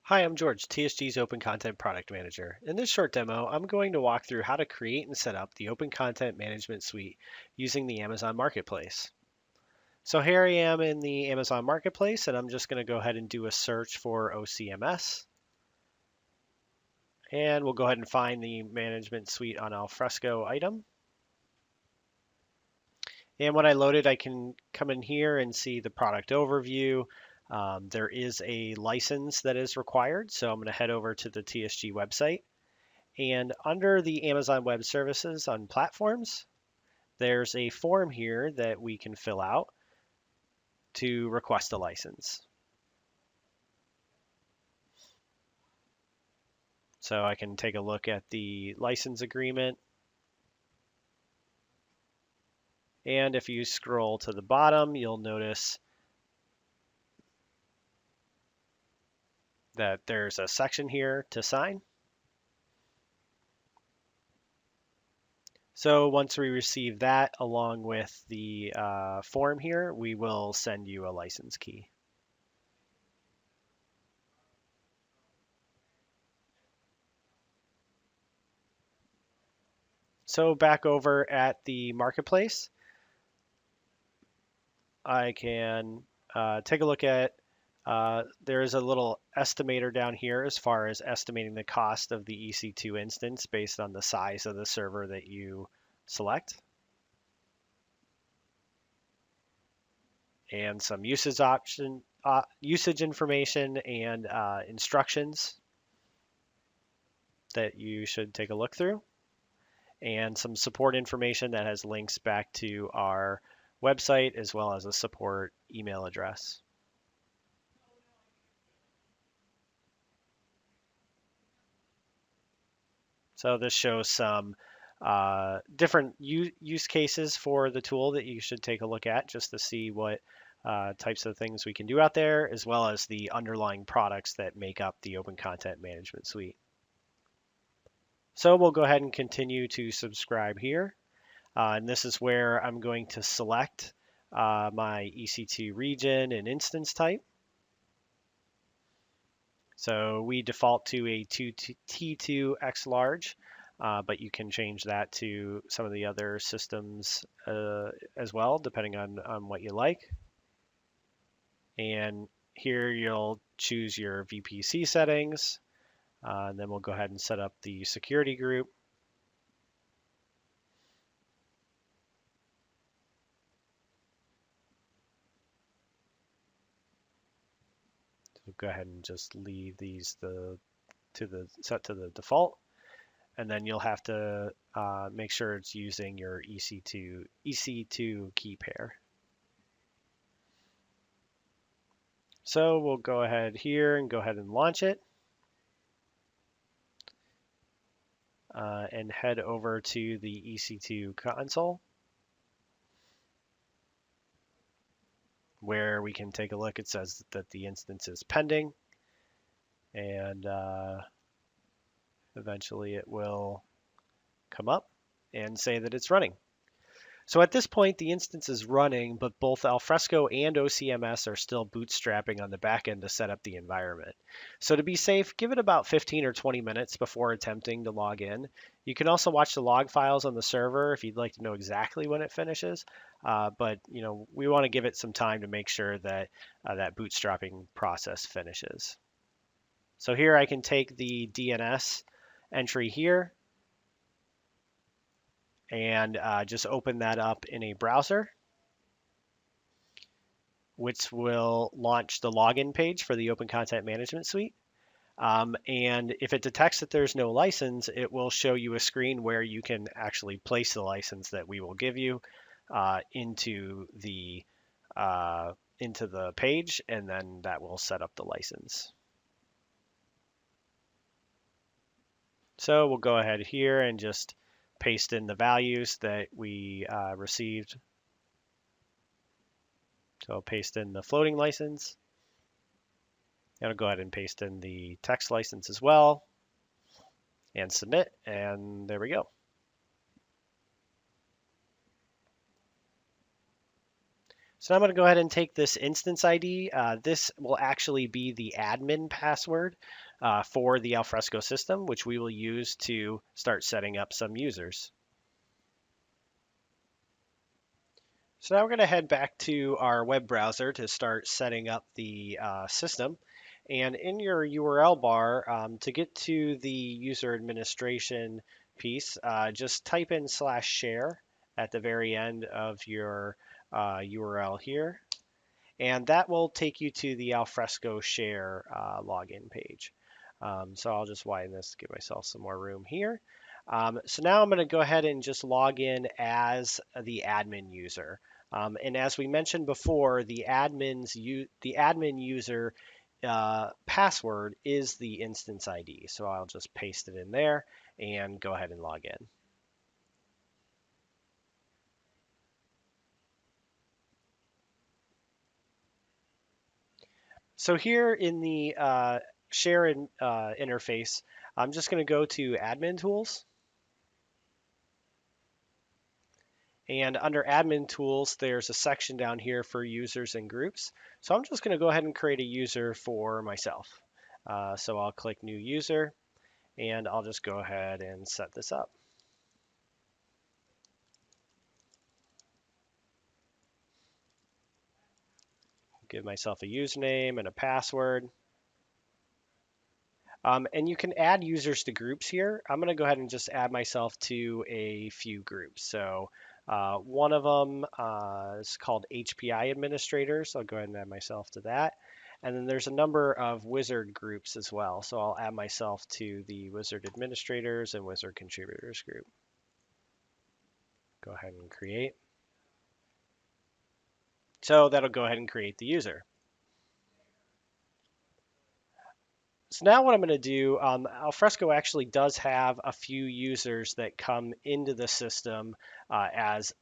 Hi, I'm George, TSG's Open Content Product Manager. In this short demo, I'm going to walk through how to create and set up the Open Content Management Suite using the Amazon Marketplace. So here I am in the Amazon Marketplace, and I'm just going to go ahead and do a search for OCMS. And we'll go ahead and find the Management Suite on Alfresco item. And when I load it, I can come in here and see the product overview. There is a license that is required, so I'm going to head over to the TSG website. And under the Amazon Web Services on platforms, there's a form here that we can fill out to request a license. So I can take a look at the license agreement. And if you scroll to the bottom, you'll notice that there's a section here to sign. So once we receive that along with the form here, we will send you a license key. So back over at the marketplace, I can take a look at, there is a little estimator down here as far as estimating the cost of the EC2 instance based on the size of the server that you select. And some usage information and instructions that you should take a look through. And some support information that has links back to our website as well as a support email address. So this shows some different use cases for the tool that you should take a look at just to see what types of things we can do out there, as well as the underlying products that make up the Open Content Management Suite. So we'll go ahead and continue to subscribe here. And this is where I'm going to select my EC2 region and instance type. So we default to a T2X large, but you can change that to some of the other systems as well, depending on what you like. And here you'll choose your VPC settings, and then we'll go ahead and set up the security group. So go ahead and just leave these set to the default. And then you'll have to make sure it's using your EC2 key pair. So we'll go ahead here and go ahead and launch it. And head over to the EC2 console, where we can take a look. It says that the instance is pending, and eventually it will come up and say that it's running. So at this point, the instance is running, but both Alfresco and OCMS are still bootstrapping on the back end to set up the environment. So to be safe, give it about 15 or 20 minutes before attempting to log in. You can also watch the log files on the server if you'd like to know exactly when it finishes. But we want to give it some time to make sure that that bootstrapping process finishes. So here I can take the DNS entry here and just open that up in a browser, which will launch the login page for the Open Content Management Suite. And if it detects that there's no license, it will show you a screen where you can actually place the license that we will give you into the page, and then that will set up the license. So we'll go ahead here and just paste in the values that we received. So I'll paste in the floating license. And I'll go ahead and paste in the text license as well and submit, and there we go. So now I'm going to go ahead and take this instance ID. This will actually be the admin password for the Alfresco system, which we will use to start setting up some users. So now we're going to head back to our web browser to start setting up the system. And in your URL bar, to get to the user administration piece, just type in /share at the very end of your URL here. And that will take you to the Alfresco share login page. So I'll just widen this, give myself some more room here. So now I'm going to go ahead and just log in as the admin user. And as we mentioned before, the admin user password is the instance ID. So I'll just paste it in there and go ahead and log in. So here in the share interface, I'm just going to go to admin tools. And under admin tools, there's a section down here for users and groups. So I'm just going to go ahead and create a user for myself. So I'll click new user and I'll just go ahead and set this up. Give myself a username and a password. And you can add users to groups here. I'm going to go ahead and just add myself to a few groups. So one of them is called HPI administrators. I'll go ahead and add myself to that. And then there's a number of wizard groups as well. So I'll add myself to the wizard administrators and wizard contributors group. Go ahead and create. So that'll go ahead and create the user. So now what I'm going to do, Alfresco actually does have a few users that come into the system as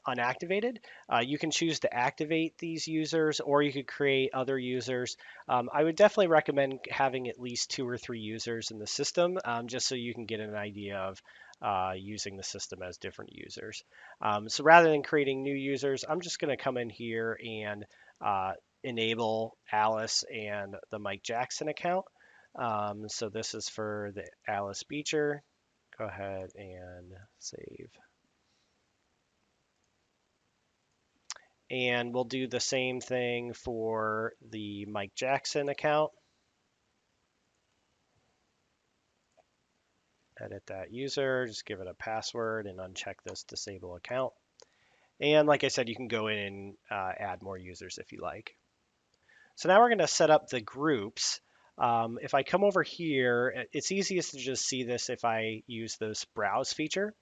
unactivated. You can choose to activate these users or you could create other users. I would definitely recommend having at least 2 or 3 users in the system just so you can get an idea of using the system as different users. So rather than creating new users, I'm just going to come in here and enable Alice and the Mike Jackson account. So this is for the Alice Beecher. Go ahead and save. And we'll do the same thing for the Mike Jackson account. Edit that user, just give it a password and uncheck this disable account. And like I said, you can go in and add more users if you like. So now we're going to set up the groups. If I come over here, it's easiest to just see this if I use this browse feature.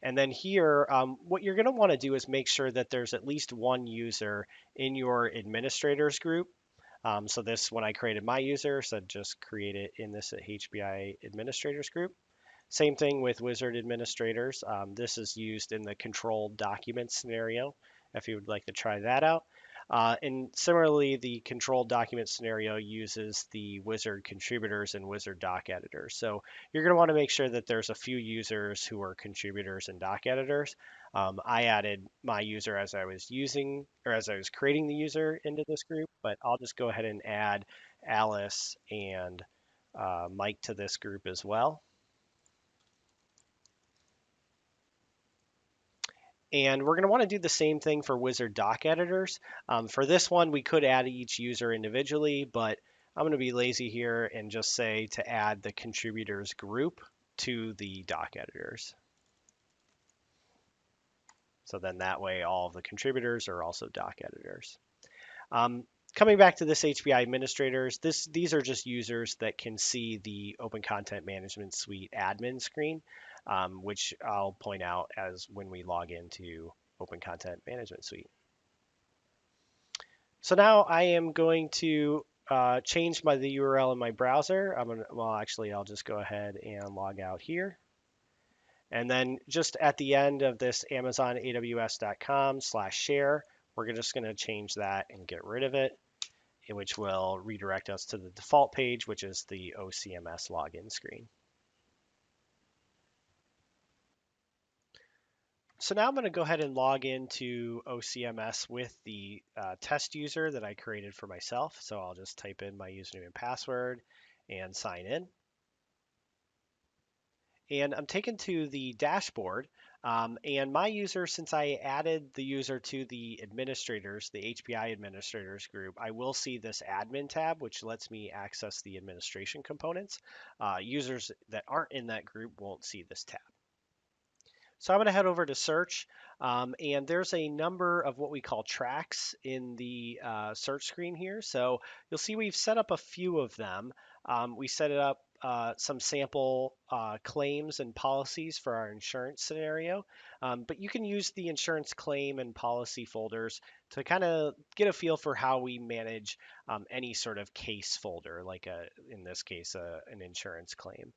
And then here, what you're going to want to do is make sure that there's at least one user in your administrators group. So this, when I created my user, said just create it in this HBI administrators group. Same thing with wizard administrators. This is used in the controlled document scenario, if you would like to try that out. And similarly, the controlled document scenario uses the wizard contributors and wizard doc editors. So you're going to want to make sure that there's a few users who are contributors and doc editors. I added my user as I was creating the user into this group, but I'll just go ahead and add Alice and Mike to this group as well. And we're going to want to do the same thing for wizard doc editors. For this one, we could add each user individually, but I'm going to be lazy here and just say to add the contributors group to the doc editors. So then that way all of the contributors are also doc editors. Coming back to this HBI administrators, these are just users that can see the OpenContent Management Suite admin screen, which I'll point out as when we log into OpenContent Management Suite. So now I am going to change the URL in my browser. I'll just go ahead and log out here. And then just at the end of this Amazon AWS.com/share, we're just going to change that and get rid of it, which will redirect us to the default page, which is the OCMS login screen. So now I'm going to go ahead and log into OCMS with the test user that I created for myself. So I'll just type in my username and password and sign in. And I'm taken to the dashboard. And my user, since I added the user to the administrators, the HPI administrators group, I will see this admin tab, which lets me access the administration components. Users that aren't in that group won't see this tab. So I'm going to head over to search, and there's a number of what we call tracks in the search screen here. So you'll see we've set up a few of them. We set it up some sample claims and policies for our insurance scenario, but you can use the insurance claim and policy folders to kind of get a feel for how we manage any sort of case folder, like in this case, an insurance claim.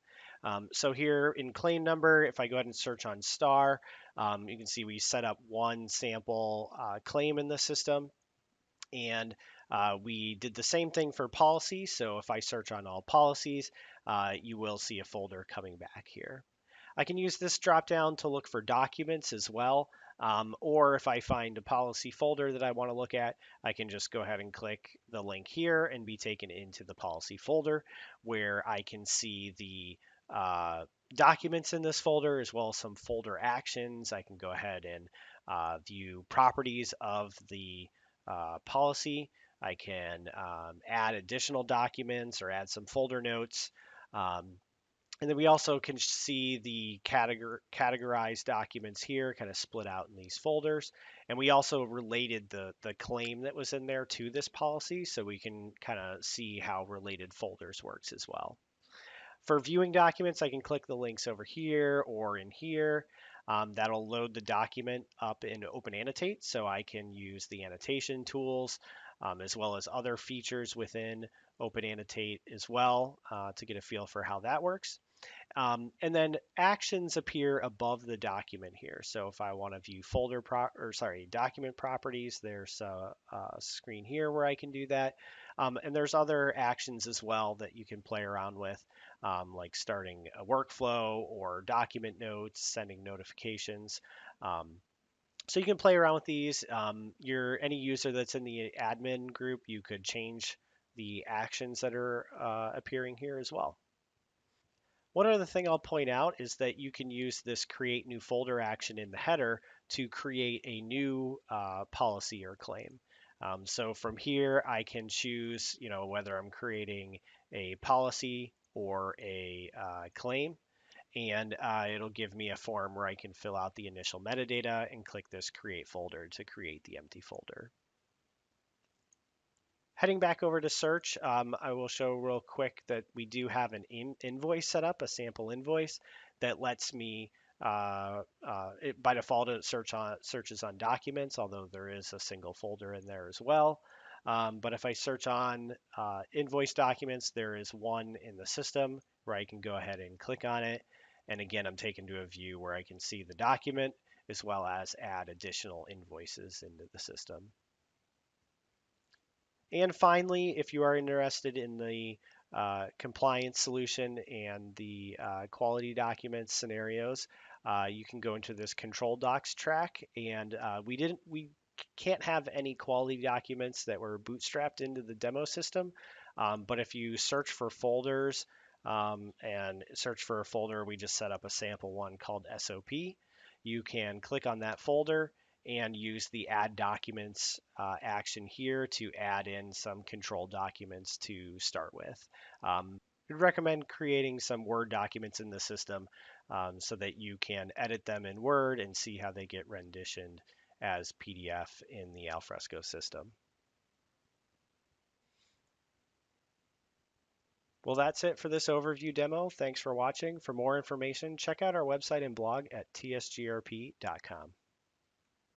So here in claim number, if I go ahead and search on star, you can see we set up one sample claim in the system. And we did the same thing for policy. So if I search on all policies, you will see a folder coming back here. I can use this drop down to look for documents as well. Or if I find a policy folder that I want to look at, I can just go ahead and click the link here and be taken into the policy folder where I can see the documents in this folder as well as some folder actions. I can go ahead and view properties of the policy. I can add additional documents or add some folder notes. And then we also can see the categorized documents here, kind of split out in these folders. And we also related the claim that was in there to this policy, so we can kind of see how related folders works as well. For viewing documents, I can click the links over here or in here. That'll load the document up in OpenAnnotate, so I can use the annotation tools as well as other features within OpenAnnotate as well to get a feel for how that works. And then actions appear above the document here. So if I want to view document properties, there's a screen here where I can do that. And there's other actions as well that you can play around with, like starting a workflow or document notes, sending notifications. So you can play around with these. Any user that's in the admin group, you could change the actions that are appearing here as well. One other thing I'll point out is that you can use this create new folder action in the header to create a new policy or claim. So from here, I can choose, whether I'm creating a policy or a claim, and it'll give me a form where I can fill out the initial metadata and click this create folder to create the empty folder. Heading back over to search, I will show real quick that we do have an invoice set up, a sample invoice that lets me, by default, it searches on documents, although there is a single folder in there as well. But if I search on invoice documents, there is one in the system where I can go ahead and click on it. And again, I'm taken to a view where I can see the document as well as add additional invoices into the system. And finally, if you are interested in the compliance solution and the quality documents scenarios, you can go into this control docs track. And we can't have any quality documents that were bootstrapped into the demo system. But if you search for folders and search for a folder, we just set up a sample one called SOP. You can click on that folder and use the add documents action here to add in some control documents to start with. We'd recommend creating some Word documents in the system so that you can edit them in Word and see how they get renditioned as PDF in the Alfresco system. Well, that's it for this overview demo. Thanks for watching. For more information, check out our website and blog at tsgrp.com.